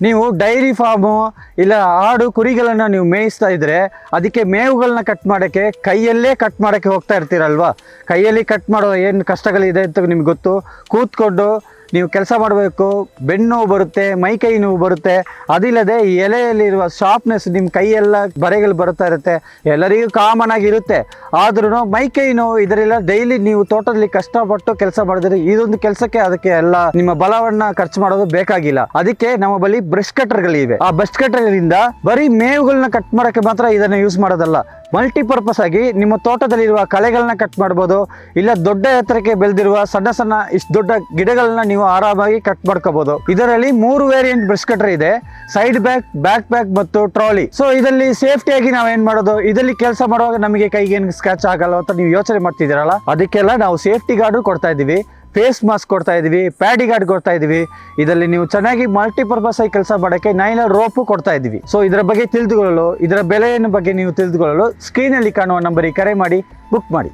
ನೀವು dairy farm ಇಲ್ಲ ಆಡು ಕುರಿಗಳನ್ನ ನೀವು ಮೇಯಿಸ್ತಾ ಇದ್ರೆ ಅದಕ್ಕೆ ಮೇವುಗಳನ್ನ ಕಟ್ ಮಾಡೋಕ್ಕೆ ಕೈಯಲ್ಲೇ ಕಟ್ ಮಾಡೋಕ್ಕೆ ಹೋಗ್ತಾ ಇರ್ತೀರಲ್ವಾ. ಕೈಯಲ್ಲಿ ಕಟ್ ಮಾಡೋ ಏನು ಕಷ್ಟಗಳಿದೆ ಅಂತ ನಿಮ್ಗೆ ಗೊತ್ತು. ಕೂತ್ಕೊಂಡು ನೀವು ಕೆಲಸ ಮಾಡಬೇಕು, ಬೆನ್ನು ನೋವು ಬರುತ್ತೆ, ಮೈ ಕೈ ನೋವು ಬರುತ್ತೆ. ಅದಿಲ್ಲದೆ ಈ ಎಲೆಯಲ್ಲಿರುವ ಶಾರ್ಪ್ನೆಸ್ ನಿಮ್ಮ ಕೈಯೆಲ್ಲ ಬರೆಗಳು ಬರ್ತಾ ಇರುತ್ತೆ, ಎಲ್ಲರಿಗೂ ಕಾಮನ್ ಆಗಿರುತ್ತೆ. ಆದ್ರೂ ಮೈ ಕೈ ನೋವು ಇದರೆಲ್ಲ ಡೈಲಿ ನೀವು ತೋಟದಲ್ಲಿ ಕಷ್ಟಪಟ್ಟು ಕೆಲಸ ಮಾಡಿದ್ರೆ ಇದೊಂದು ಕೆಲಸಕ್ಕೆ ಅದಕ್ಕೆ ಎಲ್ಲ ನಿಮ್ಮ ಬಲವನ್ನ ಖರ್ಚು ಮಾಡೋದು ಬೇಕಾಗಿಲ್ಲ. ಅದಕ್ಕೆ ನಮ್ಮ ಬಳಿ ಬ್ರಷ್ ಕಟರ್ಗಳಿವೆ. ಆ ಬ್ರಷ್ ಕಟರ್ಗಳಿಂದ ಬರೀ ಮೇವುಗಳನ್ನ ಕಟ್ ಮಾಡೋಕ್ಕೆ ಮಾತ್ರ ಇದನ್ನ ಯೂಸ್ ಮಾಡೋದಲ್ಲ, ಮಲ್ಟಿಪರ್ಪಸ್ ಆಗಿ ನಿಮ್ಮ ತೋಟದಲ್ಲಿರುವ ಕಳೆಗಳನ್ನ ಕಟ್ ಮಾಡ್ಬೋದು. ಇಲ್ಲ ದೊಡ್ಡ ಎತ್ತರಕ್ಕೆ ಬೆಳೆದಿರುವ ಸಣ್ಣ ಸಣ್ಣ ಇಷ್ಟು ದೊಡ್ಡ ಗಿಡಗಳನ್ನ ನೀವು ಆರಾಮಾಗಿ ಕಟ್ ಮಾಡ್ಕೋಬಹುದು. ಇದರಲ್ಲಿ 3 ವೇರಿಯಂಟ್ ಬ್ರಷ್ ಕಟರ್ ಇದೆ, ಸೈಡ್ ಬ್ಯಾಕ್, ಬ್ಯಾಕ್ ಪ್ಯಾಕ್ ಮತ್ತು ಟ್ರಾಲಿ. ಸೊ ಇದರಲ್ಲಿ ಸೇಫ್ಟಿಯಾಗಿ ನಾವೇನ್ ಮಾಡೋದು, ಇದರಲ್ಲಿ ಕೆಲಸ ಮಾಡುವಾಗ ನಮಗೆ ಕೈಗೆ ಏನು ಸ್ಕ್ರಾಚ್ ಆಗಲ್ಲ ಅಂತ ನೀವು ಯೋಚನೆ ಮಾಡ್ತಿದ್ದೀರಲ್ಲ, ಅದಕ್ಕೆಲ್ಲ ನಾವು ಸೇಫ್ಟಿ ಗಾರ್ಡು ಕೊಡ್ತಾ ಇದ್ದೀವಿ, ಫೇಸ್ ಮಾಸ್ಕ್ ಕೊಡ್ತಾ ಇದೀವಿ, ಪ್ಯಾಡಿ ಗಾರ್ಡ್ ಕೊಡ್ತಾ ಇದೀವಿ. ಇದರಲ್ಲಿ ನೀವು ಚೆನ್ನಾಗಿ ಮಲ್ಟಿಪರ್ಪಸ್ ಆಗಿ ಕೆಲಸ ಮಾಡೋಕ್ಕೆ ನೈಲಾನ್ ರೋಪು ಕೊಡ್ತಾ ಇದೀವಿ. ಸೊ ಇದರ ಬಗ್ಗೆ ತಿಳಿದುಕೊಳ್ಳಲು, ಇದರ ಬೆಲೆಯ ಬಗ್ಗೆ ನೀವು ತಿಳಿದುಕೊಳ್ಳಲು ಸ್ಕ್ರೀನಲ್ಲಿ ಕಾಣುವ ನಂಬರಿಗೆ ಕರೆ ಮಾಡಿ ಬುಕ್ ಮಾಡಿ.